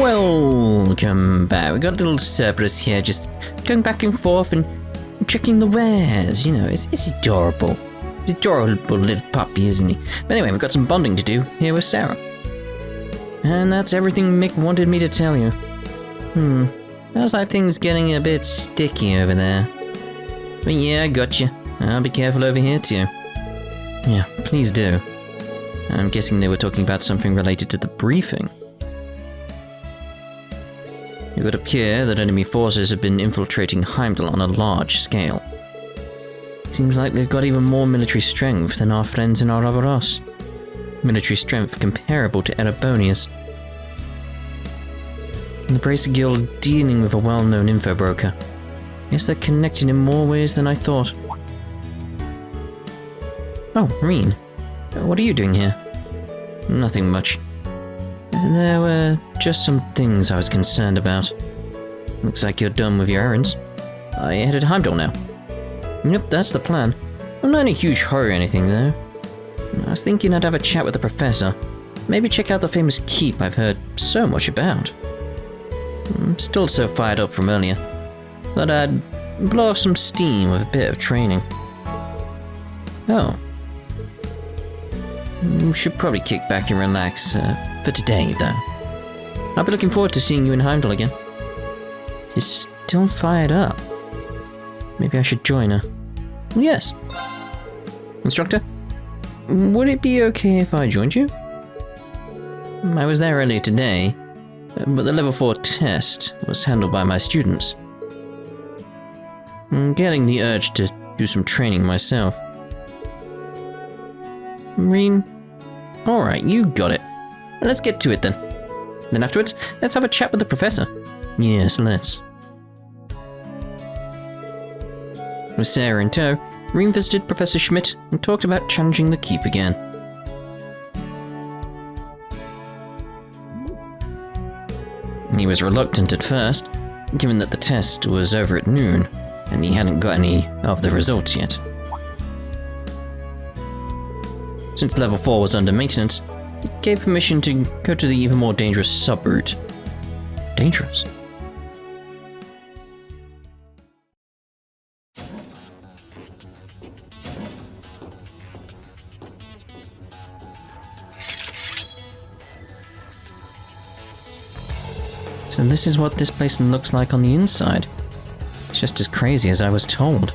Welcome back. We got a little surplus here, just going back and forth and checking the wares. You know, it's adorable. It's adorable little puppy, isn't he? But anyway, we've got some bonding to do here with Sara. And that's everything Mick wanted me to tell you. How's that thing's getting a bit sticky over there? But yeah, I got you. I'll be careful over here too. Yeah, please do. I'm guessing they were talking about something related to the briefing. It would appear that enemy forces have been infiltrating Heimdall on a large scale. Seems like they've got even more military strength than our friends in Ouroboros. Military strength comparable to Erebonia's. And the Bracer Guild dealing with a well-known info broker. Guess they're connected in more ways than I thought. Oh, Rean. What are you doing here? Nothing much. There were just some things I was concerned about. Looks like you're done with your errands. I headed to Heimdall now. Yep, that's the plan. I'm not in a huge hurry or anything, though. I was thinking I'd have a chat with the professor. Maybe check out the famous keep I've heard so much about. I'm still so fired up from earlier. Thought I'd blow off some steam with a bit of training. Oh. Should probably kick back and relax for today, though. I'll be looking forward to seeing you in Heimdall again. She's still fired up. Maybe I should join her. Yes. Instructor, would it be okay if I joined you? I was there earlier today, but the level 4 test was handled by my students. I'm getting the urge to do some training myself. Rean? Alright, you got it. Let's get to it then. Then afterwards, let's have a chat with the professor. Yes, let's. With Sara in tow, Rean visited Professor Schmidt and talked about challenging the keep again. He was reluctant at first, given that the test was over at noon, and he hadn't got any of the results yet. Since level 4 was under maintenance, it gave permission to go to the even more dangerous sub-route. Dangerous? So this is what this place looks like on the inside. It's just as crazy as I was told.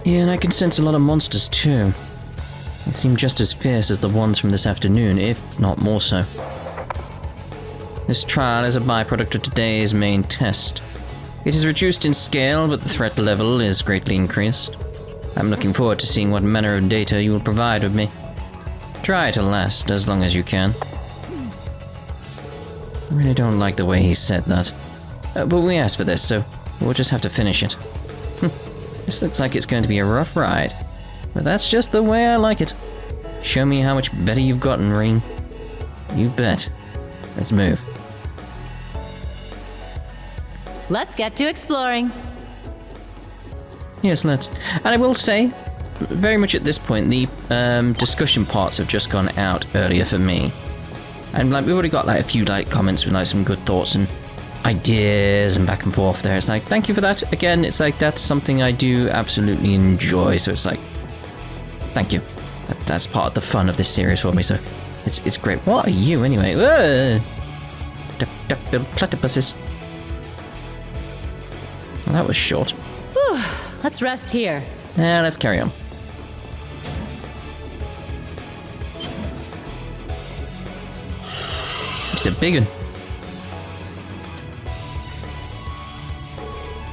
Yeah, and I can sense a lot of monsters too. They seem just as fierce as the ones from this afternoon, if not more so. This trial is a byproduct of today's main test. It is reduced in scale, but the threat level is greatly increased. I'm looking forward to seeing what manner of data you will provide with me. Try to last as long as you can. I really don't like the way he said that. But we asked for this, so we'll just have to finish it. This looks like it's going to be a rough ride. But that's just the way I like it. Show me how much better you've gotten, Rean. You bet. Let's move. Let's get to exploring. Yes, let's. And I will say, very much at this point, the discussion parts have just gone out earlier for me. And like we've already got like a few like comments with like some good thoughts and ideas and back and forth there. It's like, thank you for that. Again, it's like that's something I do absolutely enjoy. So it's like, thank you. That's part of the fun of this series for me, so it's great. What are you, anyway? Duck-billed platypuses. Well, that was short. Whew, let's rest here. Yeah, let's carry on. It's a big one.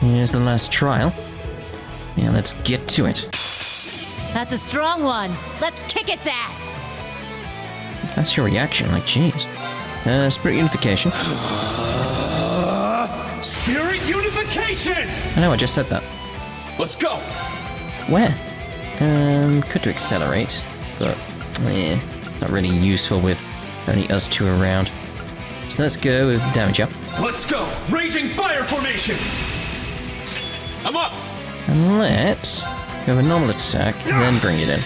Here's the last trial. Yeah, let's get to it. That's a strong one. Let's kick its ass. That's your reaction, like, jeez. Spirit unification. Spirit unification! I know, I just said that. Let's go! Where? Could do accelerate, but not really useful with only us two around. So let's go with damage up. Let's go! Raging fire formation! I'm up! And let's go with a normal attack, and then bring it in.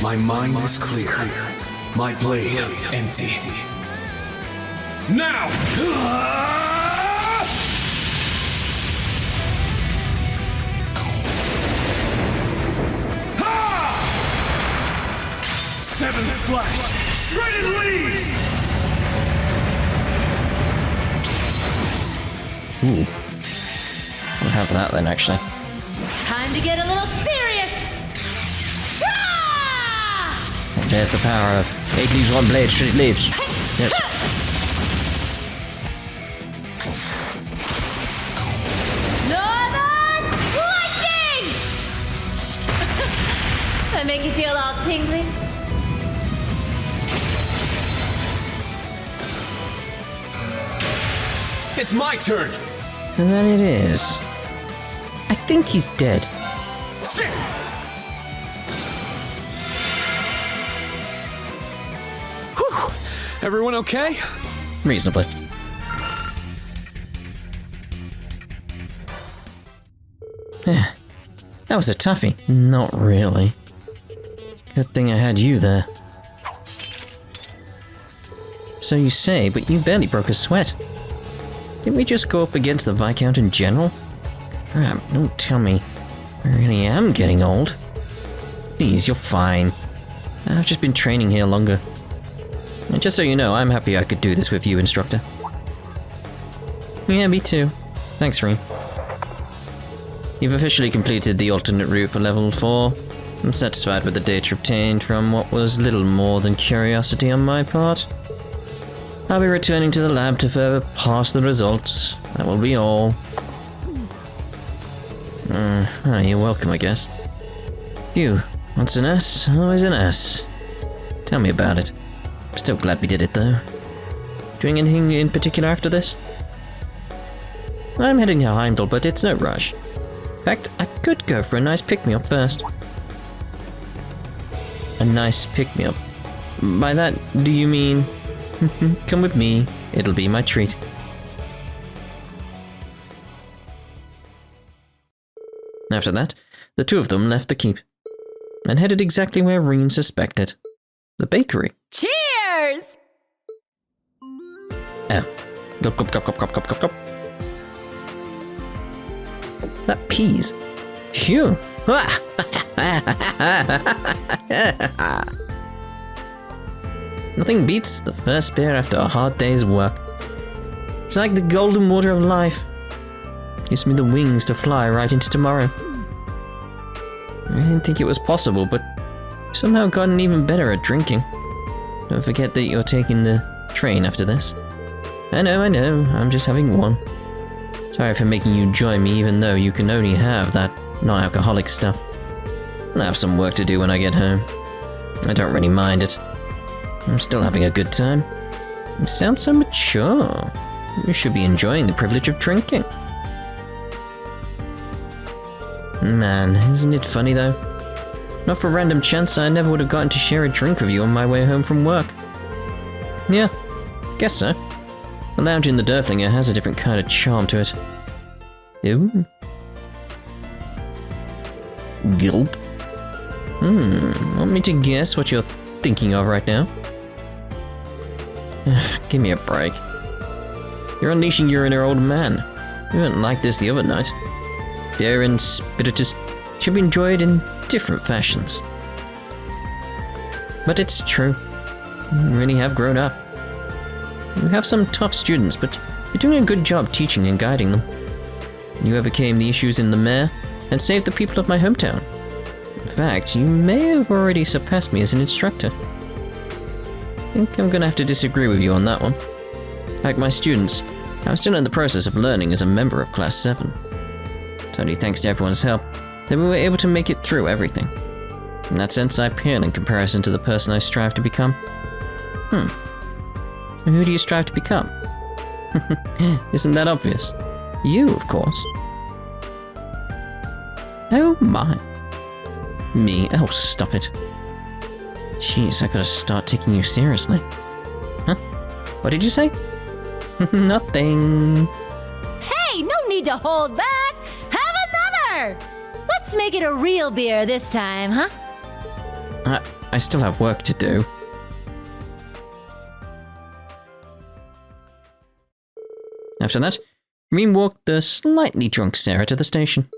My mind is clear. My blade empty. Now! Seventh slash! Shredded leaves! Ooh. I'll have that then, actually. Time to get a little serious! Ah! There's the power of 8 leaves, 1 blade, shredded leaves. Yes. Northern lightning! That make you feel all tingly? It's my turn! And then it is. I think he's dead. Sit! Whew! Everyone okay? Reasonably. That was a toughie. Not really. Good thing I had you there. So you say, but you barely broke a sweat. Didn't we just go up against the Viscount in general? Crap, don't tell me I really am getting old. Please, you're fine. I've just been training here longer. And just so you know, I'm happy I could do this with you, instructor. Yeah, me too. Thanks, Rean. You've officially completed the alternate route for level 4. I'm satisfied with the data obtained from what was little more than curiosity on my part. I'll be returning to the lab to further parse the results. That will be all. You're welcome, I guess. Phew, once an S, always an S. Tell me about it. I'm still glad we did it, though. Doing anything in particular after this? I'm heading to Heimdall, but it's no rush. In fact, I could go for a nice pick-me-up first. A nice pick-me-up? By that, do you mean... Come with me, it'll be my treat. After that, the two of them left the keep, and headed exactly where Rean suspected. The bakery. Cheers! Oh. Gulp, gulp, gulp, gulp, gulp, gulp, gulp, gulp. That peas. Phew. Nothing beats the first beer after a hard day's work. It's like the golden water of life. Gives me the wings to fly right into tomorrow. I didn't think it was possible, but I've somehow gotten even better at drinking. Don't forget that you're taking the train after this. I know, I'm just having one. Sorry for making you join me even though you can only have that non-alcoholic stuff. I'll have some work to do when I get home. I don't really mind it. I'm still having a good time. You sound so mature. You should be enjoying the privilege of drinking. Man, isn't it funny though? Not for random chance, I never would have gotten to share a drink with you on my way home from work. Yeah, guess so. The lounge in the Derflinger has a different kind of charm to it. Ooh. Gulp. Want me to guess what you're thinking of right now? Give me a break. You're unleashing your inner old man. You weren't like this the other night. Beer and spiritus should be enjoyed in different fashions. But it's true. You really have grown up. You have some tough students, but you're doing a good job teaching and guiding them. You overcame the issues in the mare and saved the people of my hometown. In fact, you may have already surpassed me as an instructor. I think I'm gonna have to disagree with you on that one. Like my students, I'm still in the process of learning as a member of Class 7. It's only thanks to everyone's help that we were able to make it through everything. In that sense, I pale in comparison to the person I strive to become. So who do you strive to become? Isn't that obvious? You, of course. Oh my. Me? Oh, stop it. Jeez, I gotta start taking you seriously. Huh? What did you say? Nothing. Hey, no need to hold back! Have another! Let's make it a real beer this time, huh? I still have work to do. After that, Rean walked the slightly drunk Sara to the station.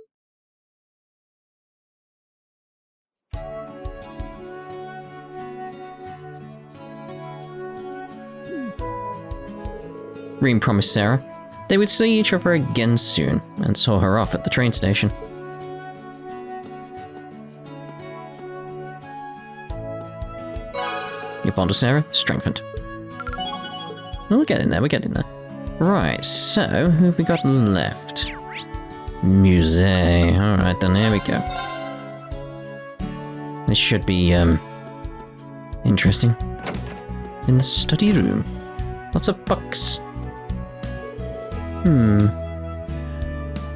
Rean promised Sara they would see each other again soon, and saw her off at the train station. Your bond with Sara strengthened. We're getting there, we're getting there. Right, so, who have we got left? Musse. Alright then, here we go. This should be, interesting. In the study room. Lots of books.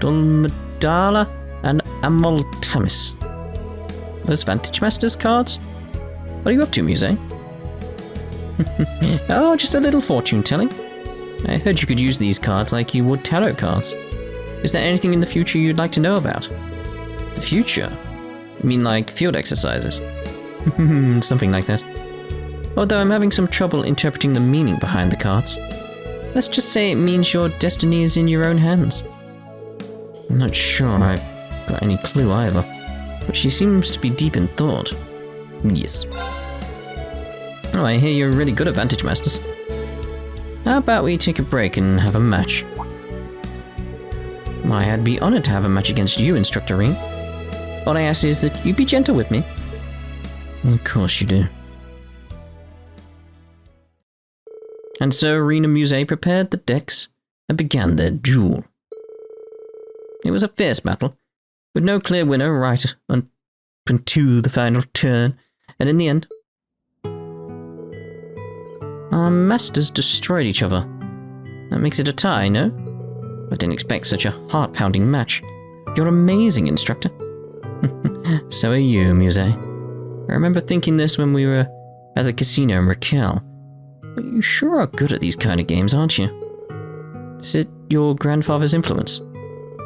Dulmadala and Amoltamis. Those Vantage Masters cards? What are you up to, Musse? Oh, just a little fortune telling. I heard you could use these cards like you would tarot cards. Is there anything in the future you'd like to know about? The future? You mean like field exercises? Something like that. Although I'm having some trouble interpreting the meaning behind the cards. Let's just say it means your destiny is in your own hands. I'm not sure I've got any clue either, but she seems to be deep in thought. Yes. Oh, I hear you're really good at Vantage Masters. How about we take a break and have a match? Why, I'd be honored to have a match against you, Instructor Rean. All I ask is that you be gentle with me. Of course you do. And so Rean and Musse prepared the decks and began their duel. It was a fierce battle, with no clear winner right unto the final turn, and in the end, our masters destroyed each other. That makes it a tie, no? I didn't expect such a heart-pounding match. You're amazing, Instructor. So are you, Musse. I remember thinking this when we were at the casino in Raquel. But you sure are good at these kind of games, aren't you? Is it your grandfather's influence?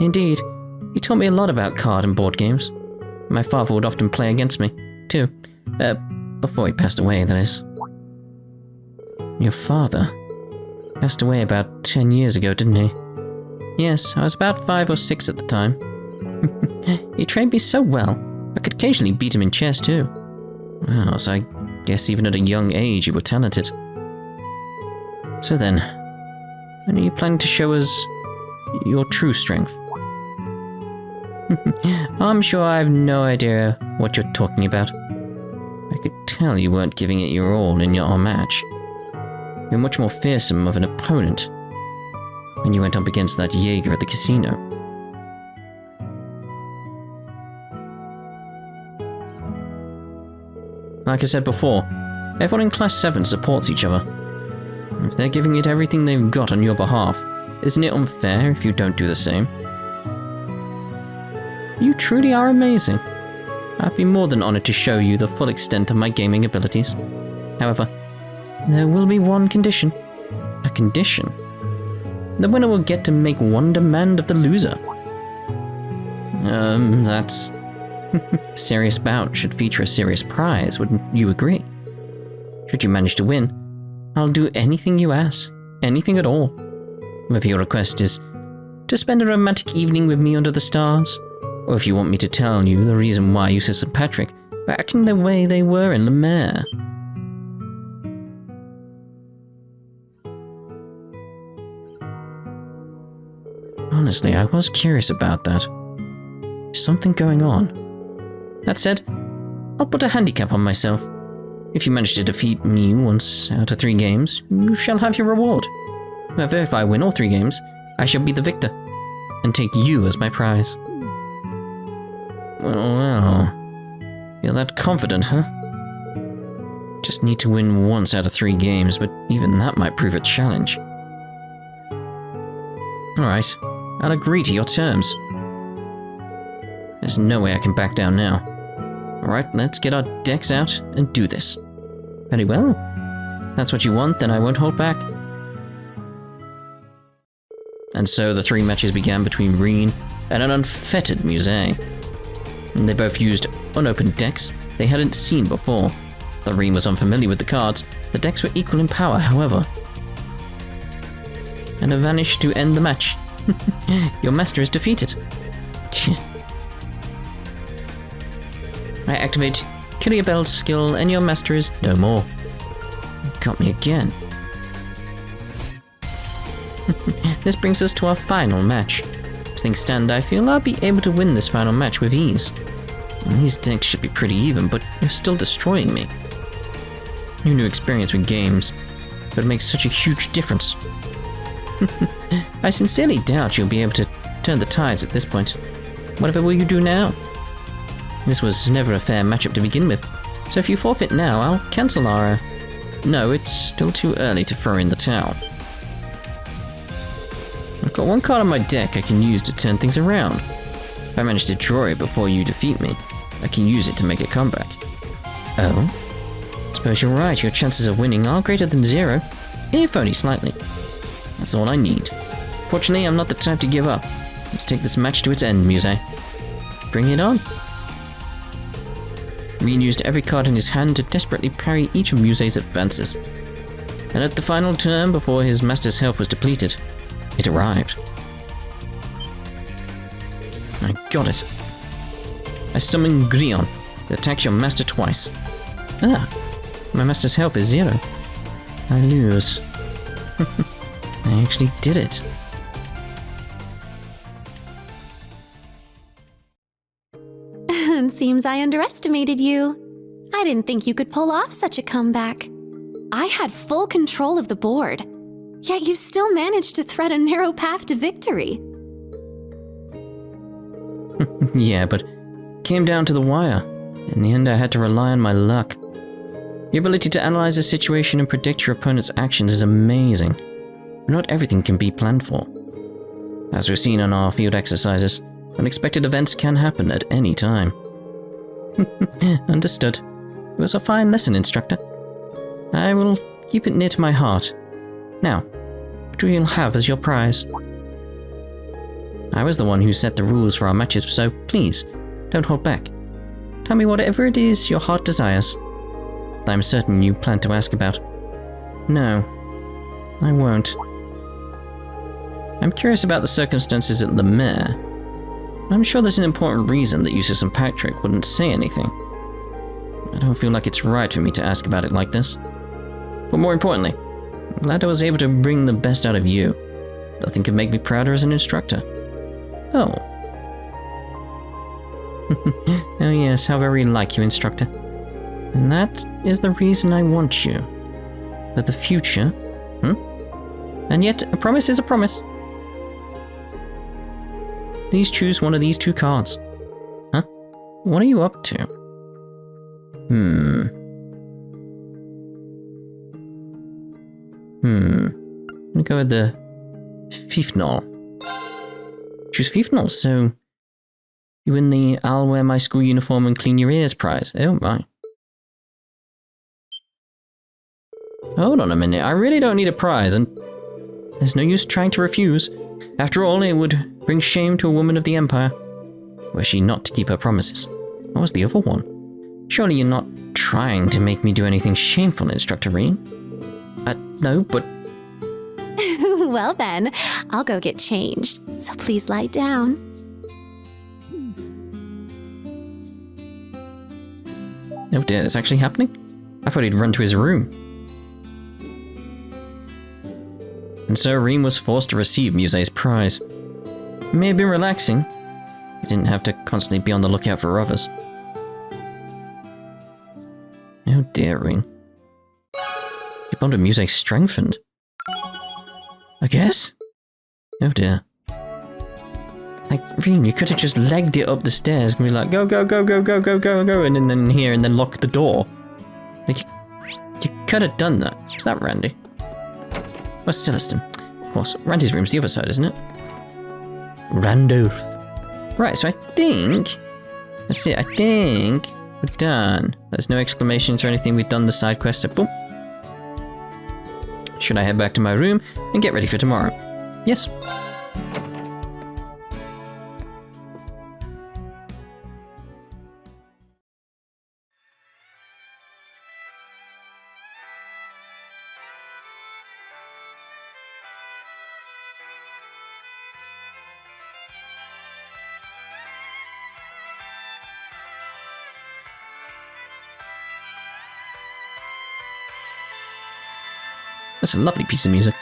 Indeed. He taught me a lot about card and board games. My father would often play against me, too. Before he passed away, that is. Your father passed away about 10 years ago, didn't he? Yes, I was about 5 or 6 at the time. He trained me so well, I could occasionally beat him in chess too. Well, so I guess even at a young age you were talented. So then, when are you planning to show us your true strength? I'm sure I have no idea what you're talking about. I could tell you weren't giving it your all in your match. You're much more fearsome of an opponent when you went up against that Jaeger at the casino. Like I said before, everyone in Class 7 supports each other. If they're giving it everything they've got on your behalf, isn't it unfair if you don't do the same? You truly are amazing. I'd be more than honored to show you the full extent of my gaming abilities. However, there will be one condition. A condition? The winner will get to make one demand of the loser. That's... A serious bout should feature a serious prize, wouldn't you agree? Should you manage to win, I'll do anything you ask. Anything at all. If your request is to spend a romantic evening with me under the stars, or if you want me to tell you the reason why you said St. Patrick were acting the way they were in Le Maire. Honestly, I was curious about that. There's something going on. That said, I'll put a handicap on myself. If you manage to defeat me once out of 3 games, you shall have your reward. However, if I win all 3 games, I shall be the victor, and take you as my prize. Well, you're that confident, huh? Just need to win once out of 3 games, but even that might prove a challenge. Alright, I'll agree to your terms. There's no way I can back down now. Alright, let's get our decks out and do this. Very well. That's what you want, then I won't hold back. And so the 3 matches began between Rean and an unfettered Musse. They both used unopened decks they hadn't seen before. Though Rean was unfamiliar with the cards, the decks were equal in power, however. and have vanished to end the match. Your master is defeated. I activate Kyriabel's skill and your master is no more. You got me again. This brings us to our final match. As things stand, I feel I'll be able to win this final match with ease. These decks should be pretty even, but you're still destroying me. Your new experience with games, but it makes such a huge difference. I sincerely doubt you'll be able to turn the tides at this point. Whatever will you do now? This was never a fair matchup to begin with, so if you forfeit now, I'll cancel our... No, it's still too early to throw in the towel. I've got one card on my deck I can use to turn things around. If I manage to draw it before you defeat me, I can use it to make a comeback. Oh? Suppose you're right, your chances of winning are greater than 0, if only slightly. That's all I need. Fortunately, I'm not the type to give up. Let's take this match to its end, Musse. Bring it on. Rean used every card in his hand to desperately parry each of Musse's advances. And at the final turn, before his master's health was depleted, it arrived. I got it. I summon Rean. It attacks your master twice. Ah, my master's health is 0. I lose. I actually did it. Seems I underestimated you. I didn't think you could pull off such a comeback. I had full control of the board, yet you still managed to thread a narrow path to victory. Yeah, but came down to the wire. In the end, I had to rely on my luck. Your ability to analyze a situation and predict your opponent's actions is amazing. But not everything can be planned for. As we've seen on our field exercises, unexpected events can happen at any time. Understood. It was a fine lesson, instructor. I will keep it near to my heart. Now, what do you have as your prize? I was the one who set the rules for our matches, so please, don't hold back. Tell me whatever it is your heart desires. I'm certain you plan to ask about. No, I won't. I'm curious about the circumstances at Le Maire. I'm sure there's an important reason that Eustace and Patrick wouldn't say anything. I don't feel like it's right for me to ask about it like this. But more importantly, I'm glad I was able to bring the best out of you. Nothing could make me prouder as an instructor. Oh. Oh yes, how very like you, instructor. And that is the reason I want you. But the future, And yet, a promise is a promise. Please choose one of these 2 cards. Huh? What are you up to? I'm gonna go with the Fifnol. Choose Fifnol, so you win the I'll wear my school uniform and clean your ears prize. Oh my. Hold on a minute, I really don't need a prize, and there's no use trying to refuse. After all, it would bring shame to a woman of the Empire. Were she not to keep her promises? What was the other one? Surely you're not trying to make me do anything shameful, Instructor Rean? No, but... Well then, I'll go get changed, so please lie down. Oh dear, it's actually happening? I thought he'd run to his room. And so Rean was forced to receive Musse's prize. It may have been relaxing. He didn't have to constantly be on the lookout for others. Oh dear, Rean. Your bond with Musse strengthened. I guess? Oh dear. Like, Rean, you could have just legged it up the stairs and be like, go, go, go, go, go, go, go, go, and then here, and then lock the door. Like, you could have done that. Is that Randy? Where's Celestin? Of course, Randy's room's the other side, isn't it? Randolph. Right, so I think... That's it, I think we're done. There's no exclamations or anything, we've done the side quest, so boom. Should I head back to my room and get ready for tomorrow? Yes. That's a lovely piece of music.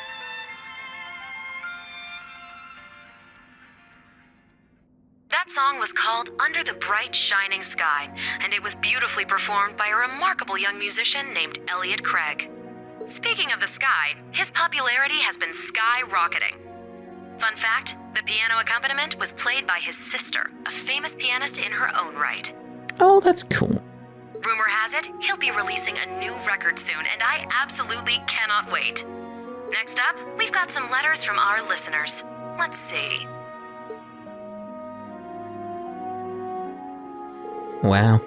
That song was called Under the Bright Shining Sky, and it was beautifully performed by a remarkable young musician named Elliot Craig. Speaking of the sky, his popularity has been skyrocketing. Fun fact, the piano accompaniment was played by his sister, a famous pianist in her own right. Oh, that's cool. Rumor has it, he'll be releasing a new record soon, and I absolutely cannot wait. Next up, we've got some letters from our listeners. Let's see. Wow.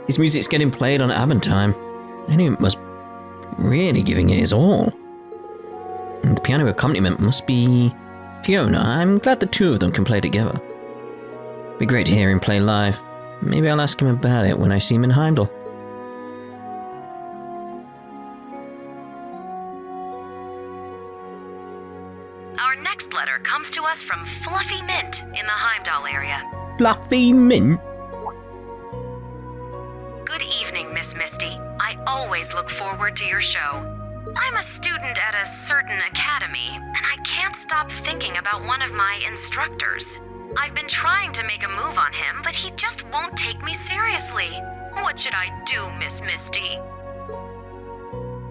His music's getting played on Abend Time. And he must really giving it his all. And the piano accompaniment must be Fiona. I'm glad the two of them can play together. Be great to hear him play live. Maybe I'll ask him about it when I see him in Heimdall. Our next letter comes to us from Fluffy Mint in the Heimdall area. Fluffy Mint? Good evening, Miss Misty. I always look forward to your show. I'm a student at a certain academy, and I can't stop thinking about one of my instructors. I've been trying to make a move on him, but he just won't take me seriously. What should I do, Miss Misty?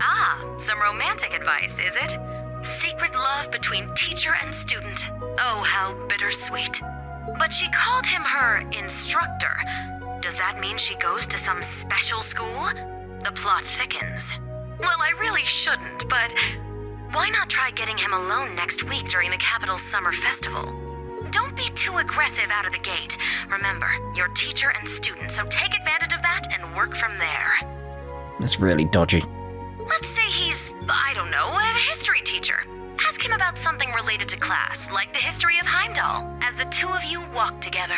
Ah, some romantic advice, is it? Secret love between teacher and student. Oh, how bittersweet. But she called him her instructor. Does that mean she goes to some special school? The plot thickens. Well, I really shouldn't, but why not try getting him alone next week during the capital's summer festival? Don't be too aggressive out of the gate. Remember, you're teacher and student, so take advantage of that and work from there. That's really dodgy. Let's say he's, I don't know, a history teacher. Ask him about something related to class, like the history of Heimdall, as the two of you walk together.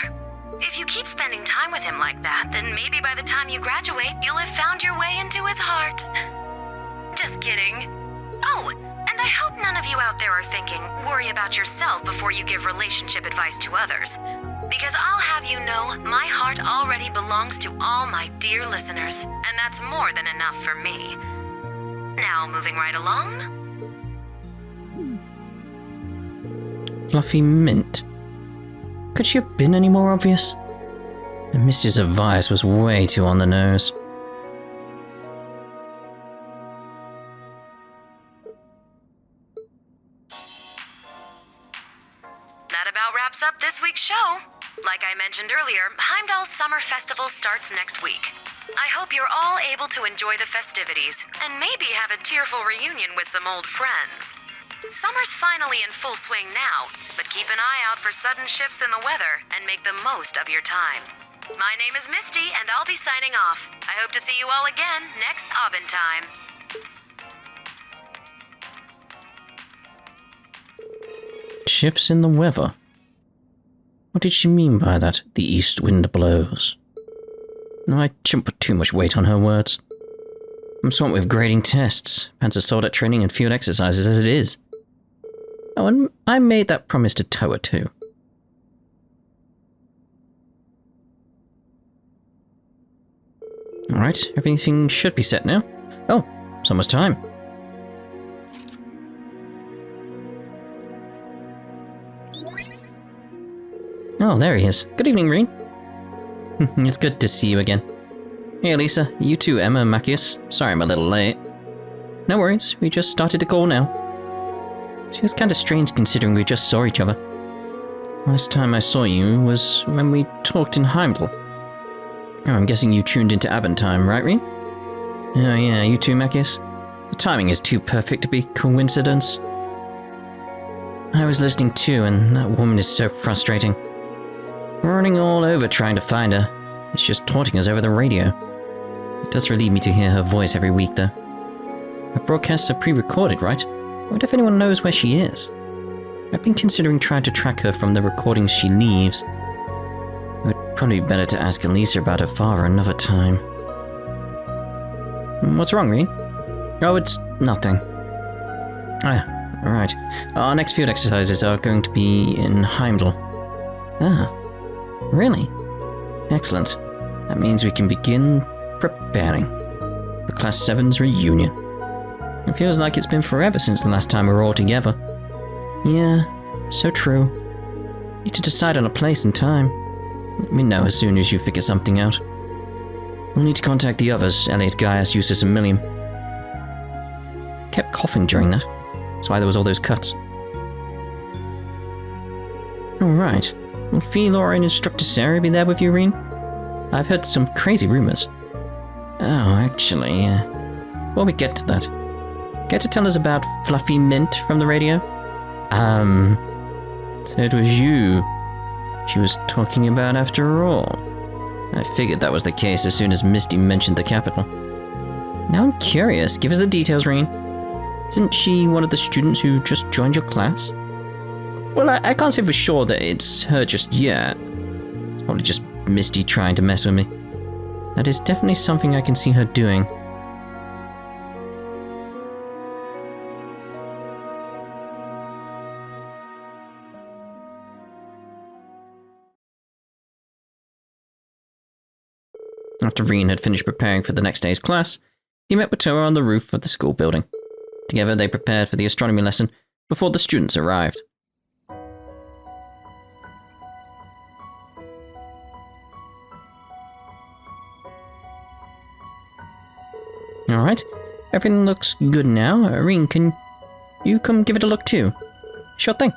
If you keep spending time with him like that, then maybe by the time you graduate, you'll have found your way into his heart. Just kidding. Oh, and I hope none of you out there are thinking, worry about yourself before you give relationship advice to others. Because I'll have you know, my heart already belongs to all my dear listeners, and that's more than enough for me. Now, moving right along. Fluffy Mint. Could she have been any more obvious? And Misty's advice was way too on the nose. That about wraps up this week's show. Like I mentioned earlier, Heimdall's Summer Festival starts next week. I hope you're all able to enjoy the festivities, and maybe have a tearful reunion with some old friends. Summer's finally in full swing now, but keep an eye out for sudden shifts in the weather and make the most of your time. My name is Misty, and I'll be signing off. I hope to see you all again next Abend Time. Shifts in the weather? What did she mean by that? The east wind blows. No, I shouldn't put too much weight on her words. I'm swamped with grading tests, Panzer soldat training and field exercises as it is. Oh, and I made that promise to Towa too. Alright, everything should be set now. Oh, it's almost time. Oh, there he is. Good evening, Rean. It's good to see you again. Hey, Elisa. You too, Emma and Macias. Sorry I'm a little late. No worries, we just started to call now. It was kind of strange considering we just saw each other. Last time I saw you was when we talked in Heimdall. Oh, I'm guessing you tuned into Abend Time, right, Rean? Oh yeah, you too, Macias. The timing is too perfect to be coincidence. I was listening too, and that woman is so frustrating. We're running all over trying to find her. It's just taunting us over the radio. It does relieve me to hear her voice every week, though. Her broadcasts are pre-recorded, right? I wonder if anyone knows where she is. I've been considering trying to track her from the recordings she leaves. It would probably be better to ask Elisa about her father another time. What's wrong, Rean? Oh, it's nothing. Ah, alright. Our next field exercises are going to be in Heimdall. Ah, really? Excellent. That means we can begin preparing for Class VII's reunion. It feels like it's been forever since the last time we were all together. Yeah, so true. Need to decide on a place and time. Let me know as soon as you figure something out. We'll need to contact the others, Elliot, Gaius, Eustace, and Milliam. Kept coughing during that. That's why there was all those cuts. Alright. Will Fee, Laura, and Instructor Sara be there with you, Rean? I've heard some crazy rumors. Oh, actually, before we get to that, care to tell us about Fluffy Mint from the radio? So it was you she was talking about after all. I figured that was the case as soon as Misty mentioned the capital. Now I'm curious, give us the details, Rean. Isn't she one of the students who just joined your class? Well, I can't say for sure that it's her just yet. It's probably just Misty trying to mess with me. That is definitely something I can see her doing. After Rean had finished preparing for the next day's class, he met with Towa on the roof of the school building. Together they prepared for the astronomy lesson before the students arrived. Alright, everything looks good now. Rean, can you come give it a look too? Sure thing.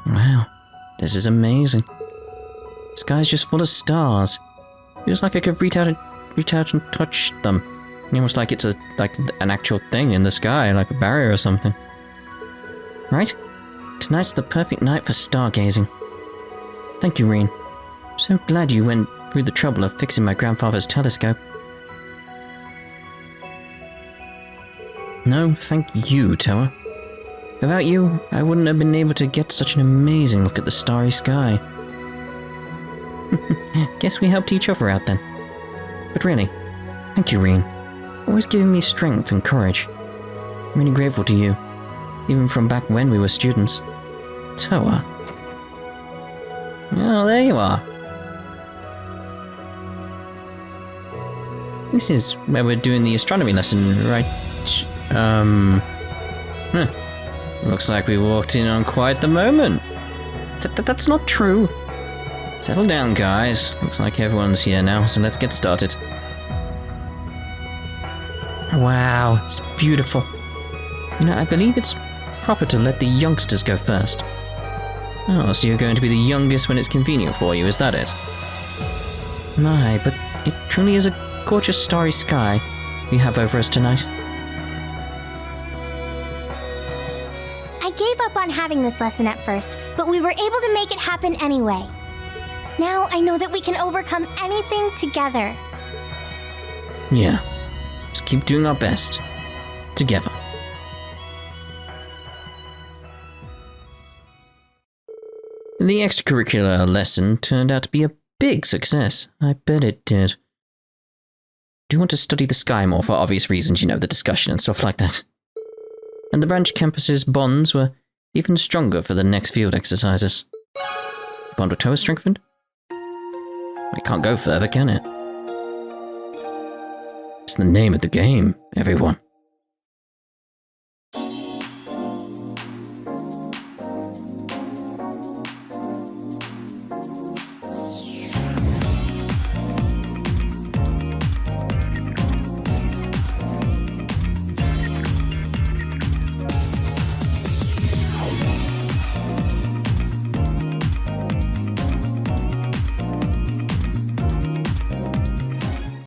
Wow, this is amazing. The sky's just full of stars. Feels like I could reach out and touch them. Almost like it's like an actual thing in the sky, like a barrier or something. Right? Tonight's the perfect night for stargazing. Thank you, Rean. I'm so glad you went through the trouble of fixing my grandfather's telescope. No, thank you, Towa. Without you, I wouldn't have been able to get such an amazing look at the starry sky. Guess we helped each other out then. But really, thank you, Rean. Always giving me strength and courage. I'm really grateful to you, even from back when we were students. Towa. Oh, there you are. This is where we're doing the astronomy lesson, right? Looks like we walked in on quite the moment. That's not true. Settle down, guys. Looks like everyone's here now, so let's get started. Wow, it's beautiful. You know, I believe it's proper to let the youngsters go first. Oh, so you're going to be the youngest when it's convenient for you, is that it? My, but it truly is a gorgeous starry sky we have over us tonight. I gave up on having this lesson at first, but we were able to make it happen anyway. Now I know that we can overcome anything together. Yeah, just keep doing our best. Together. The extracurricular lesson turned out to be a big success. I bet it did. Do you want to study the sky more for obvious reasons, you know, the discussion and stuff like that? And the branch campus's bonds were even stronger for the next field exercises. Bond with Towa strengthened? It can't go further, can it? It's the name of the game, everyone.